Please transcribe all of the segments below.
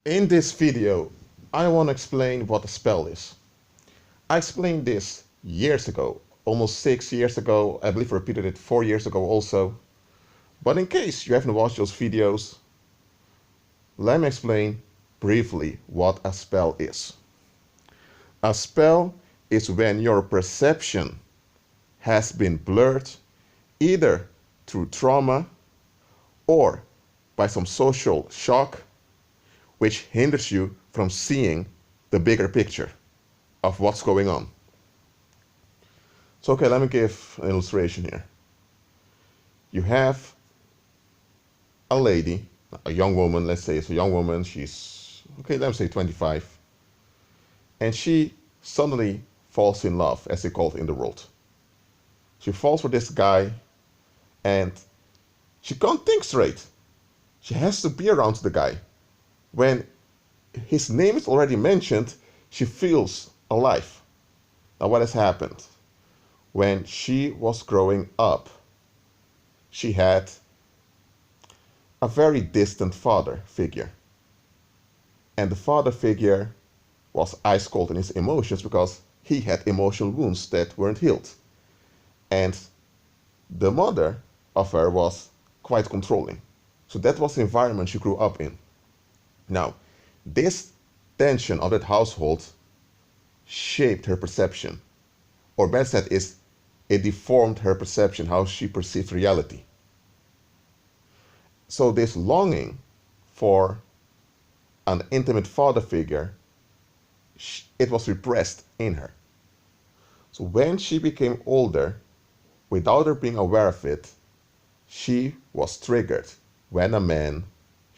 In this video, I want to explain what a spell is. I explained this years ago, almost 6 years ago. I believe I repeated it 4 years ago also. But in case you haven't watched those videos, let me explain briefly what a spell is. A spell is when your perception has been blurred either through trauma or by some social shock, which hinders you from seeing the bigger picture of what's going on. So, okay, let me give an illustration here. You have a lady, a young woman, let's say it's a young woman, she's, okay, let me say 25, and she suddenly falls in love, as they call it in the world. She falls for this guy, and she can't think straight. She has to be around the guy. When his name is already mentioned, she feels alive. Now, what has happened? When she was growing up, she had a very distant father figure. And the father figure was ice cold in his emotions because he had emotional wounds that weren't healed. And the mother of her was quite controlling. So that was the environment she grew up in. Now, this tension of that household shaped her perception. Or better said, it deformed her perception, how she perceived reality. So this longing for an intimate father figure, it was repressed in her. So when she became older, without her being aware of it, she was triggered when a man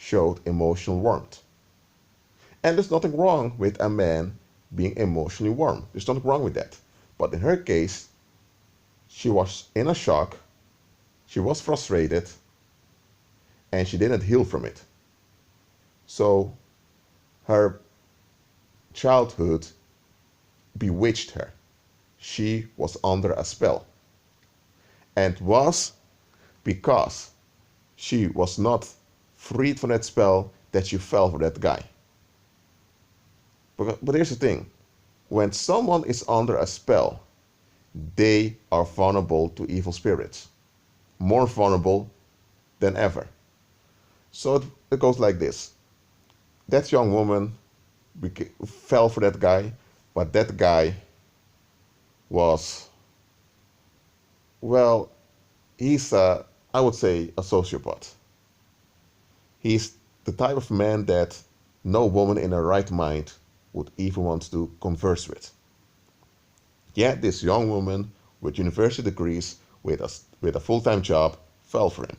showed emotional warmth. And there's nothing wrong with a man being emotionally warm. There's nothing wrong with that. But in her case, she was in a shock, she was frustrated, and she didn't heal from it. So her childhood bewitched her. She was under a spell. And it was because she was not freed from that spell that she fell for that guy. But here's the thing. When someone is under a spell, they are vulnerable to evil spirits. More vulnerable than ever. So it goes like this. That young woman fell for that guy, but that guy was, well, he's I would say a sociopath. He's the type of man that no woman in her right mind would even want to converse with. Yet this young woman with university degrees, with a full-time job, fell for him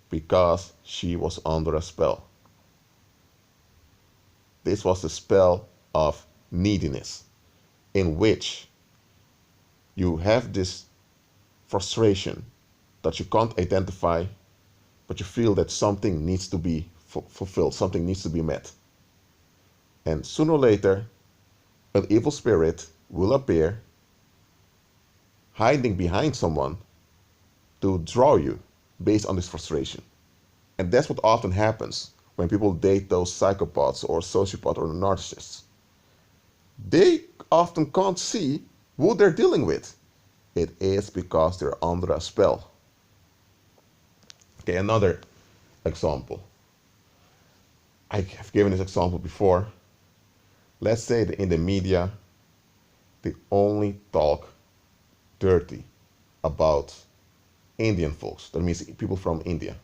because she was under a spell. This was the spell of neediness, in which you have this frustration that you can't identify, but you feel that something needs to be fulfilled, something needs to be met. And sooner or later, an evil spirit will appear, hiding behind someone to draw you based on this frustration. And that's what often happens when people date those psychopaths or sociopaths or narcissists. They often can't see who they're dealing with. It is because they're under a spell. Okay, another example. I have given this example before. Let's say that in the media, they only talk dirty about Indian folks. That means people from India.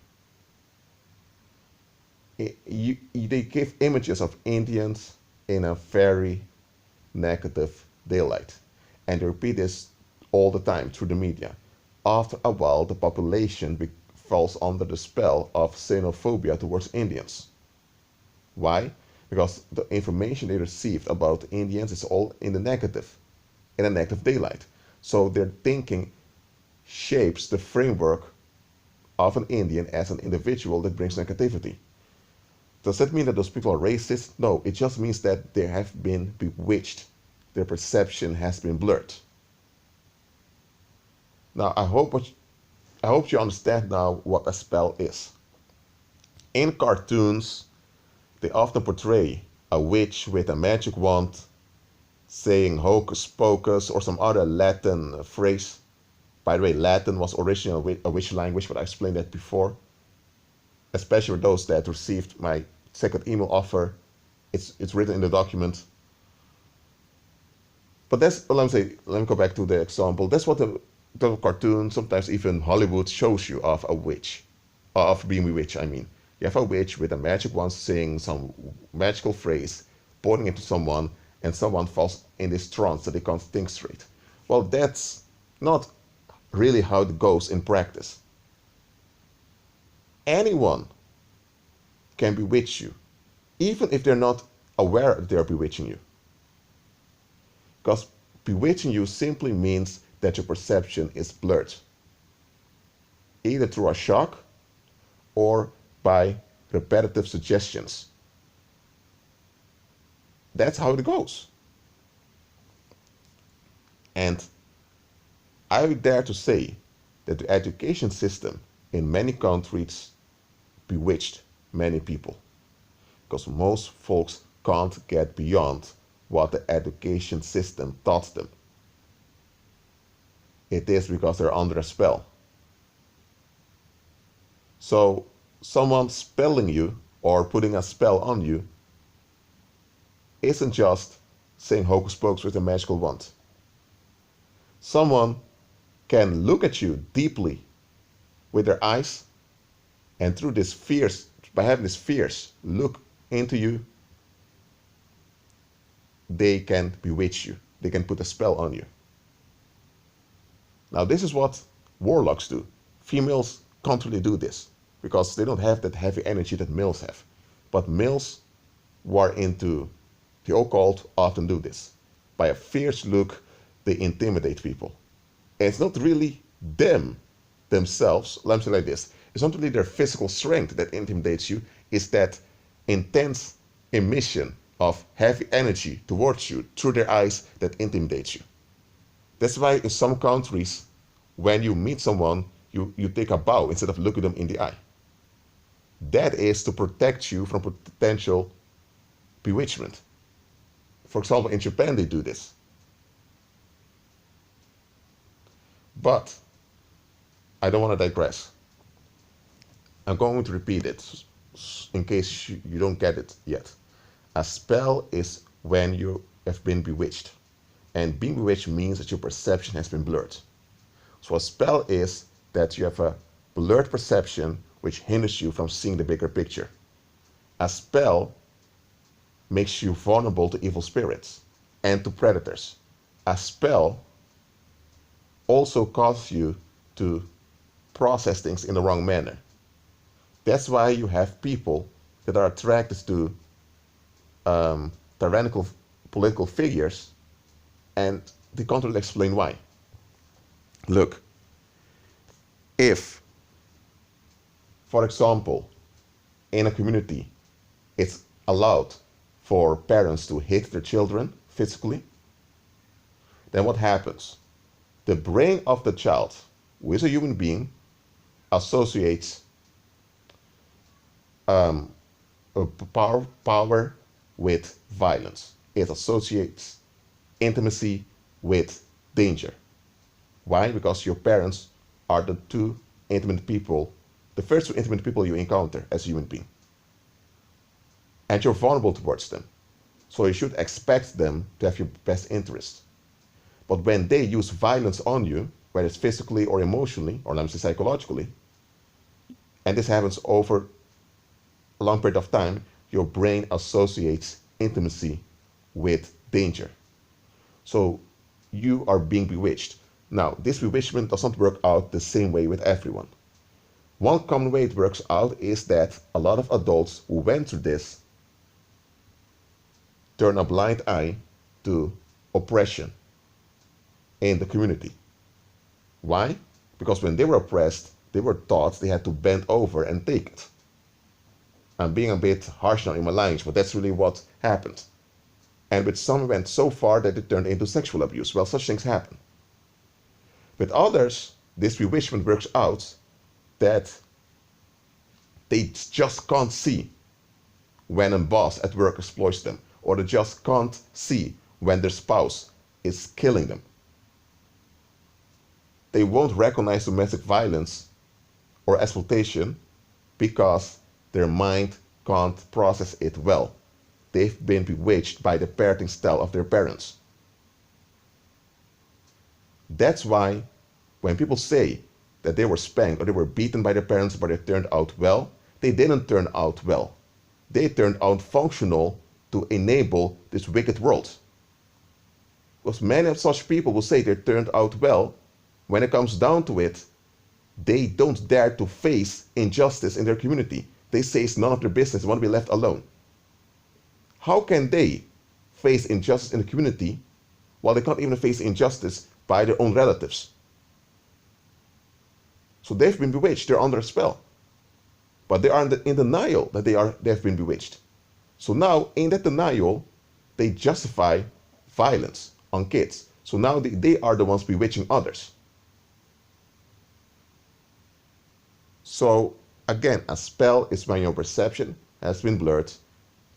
They give images of Indians in a very negative daylight. And they repeat this all the time through the media. After a while, the population falls under the spell of xenophobia towards Indians. Why? Because the information they received about Indians is all in a negative daylight. So their thinking shapes the framework of an Indian as an individual that brings negativity. Does that mean that those people are racist? No, it just means that they have been bewitched. Their perception has been blurred. Now, I hope you understand now what a spell is. In cartoons, They often portray a witch with a magic wand saying hocus pocus or some other Latin phrase. By the way, Latin was originally a witch language, but I explained that before. Especially for those that received my second email offer. It's written in the document. But that's, let me go back to the example. That's what the cartoon, sometimes even Hollywood, shows you of a witch. Of being bewitched, I mean. You have a witch with a magic wand saying some magical phrase, pointing it to someone, and someone falls in this trance that they can't think straight. Well, that's not really how it goes in practice. Anyone can bewitch you, even if they're not aware that they're bewitching you. Because bewitching you simply means that your perception is blurred, either through a shock or by repetitive suggestions. That's how it goes. And I would dare to say that the education system in many countries bewitched many people, because most folks can't get beyond what the education system taught them. It is because they're under a spell. So someone spelling you or putting a spell on you isn't just saying hocus pocus with a magical wand. Someone can look at you deeply with their eyes, and through this fierce, by having this fierce look into you, they can bewitch you. They can put a spell on you. Now, this is what warlocks do. Females can't really do this because they don't have that heavy energy that males have. But males who are into the occult often do this. By a fierce look, they intimidate people. And it's not really themselves. Let me say it like this. It's not really their physical strength that intimidates you. It's that intense emission of heavy energy towards you through their eyes that intimidates you. That's why in some countries, when you meet someone, you take a bow instead of looking them in the eye. That is to protect you from potential bewitchment. For example, in Japan, they do this. But I don't want to digress. I'm going to repeat it in case you don't get it yet. A spell is when you have been bewitched. And being bewitched means that your perception has been blurred. So a spell is that you have a blurred perception which hinders you from seeing the bigger picture. A spell makes you vulnerable to evil spirits and to predators. A spell also causes you to process things in the wrong manner. That's why you have people that are attracted to tyrannical political figures, and they can't really explain why. Look, if, for example, in a community, it's allowed for parents to hit their children physically, then what happens? The brain of the child, who is a human being, associates power with violence. It associates intimacy with danger. Why? Because your parents are the two intimate people, the first two intimate people you encounter as a human being. And you're vulnerable towards them. So you should expect them to have your best interest. But when they use violence on you, whether it's physically or emotionally, or let me say psychologically, and this happens over a long period of time, your brain associates intimacy with danger. So you are being bewitched. Now, this bewitchment does not work out the same way with everyone. One common way it works out is that a lot of adults who went through this turn a blind eye to oppression in the community. Why? Because when they were oppressed, they were taught they had to bend over and take it. I'm being a bit harsh now in my language, but that's really what happened. And with some went so far that it turned into sexual abuse. Well, such things happen. With others, this bewitchment works out that they just can't see when a boss at work exploits them, or they just can't see when their spouse is killing them. They won't recognize domestic violence or exploitation because their mind can't process it well. They've been bewitched by the parenting style of their parents. That's why when people say that they were spanked or they were beaten by their parents but they turned out well, they didn't turn out well. They turned out functional to enable this wicked world. Because many of such people will say they turned out well. When it comes down to it, they don't dare to face injustice in their community. They say it's none of their business, they want to be left alone. How can they face injustice in the community while they can't even face injustice by their own relatives? So they've been bewitched, they're under a spell. But they are in denial that they've been bewitched. So now, in that denial, they justify violence on kids. So now they are the ones bewitching others. So again, a spell is when your perception has been blurred.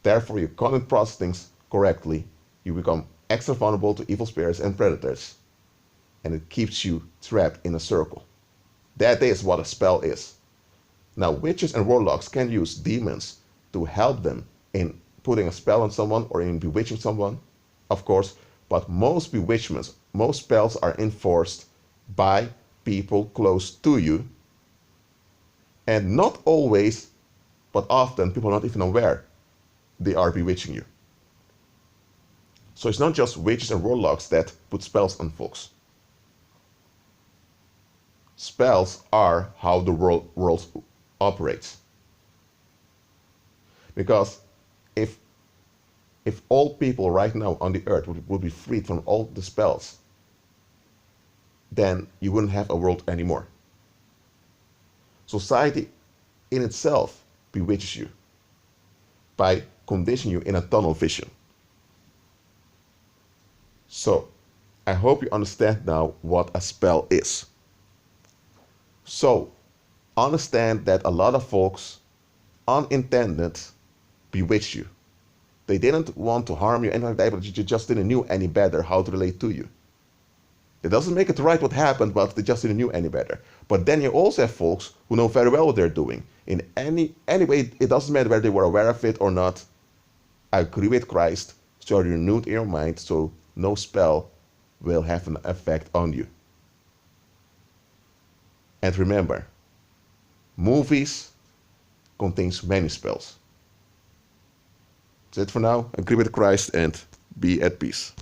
Therefore, you can't process things correctly. You become extra vulnerable to evil spirits and predators. And it keeps you trapped in a circle. That is what a spell is. Now, witches and warlocks can use demons to help them in putting a spell on someone or in bewitching someone, of course, but most bewitchments, most spells are enforced by people close to you. And not always, but often, people are not even aware they are bewitching you. So it's not just witches and warlocks that put spells on folks. Spells are how the world operates. Because if all people right now on the earth would be freed from all the spells, then you wouldn't have a world anymore. Society in itself bewitches you by conditioning you in a tunnel vision. So, I hope you understand now what a spell is. So, understand that a lot of folks, unintended, bewitch you. They didn't want to harm you, anything like that, but you just didn't know any better how to relate to you. It doesn't make it right what happened, but they just didn't know any better. But then you also have folks who know very well what they're doing. In any way, it doesn't matter whether they were aware of it or not. I agree with Christ, so you're renewed in your mind, so no spell will have an effect on you. And remember, movies contains many spells. That's it for now. Agree with Christ and be at peace.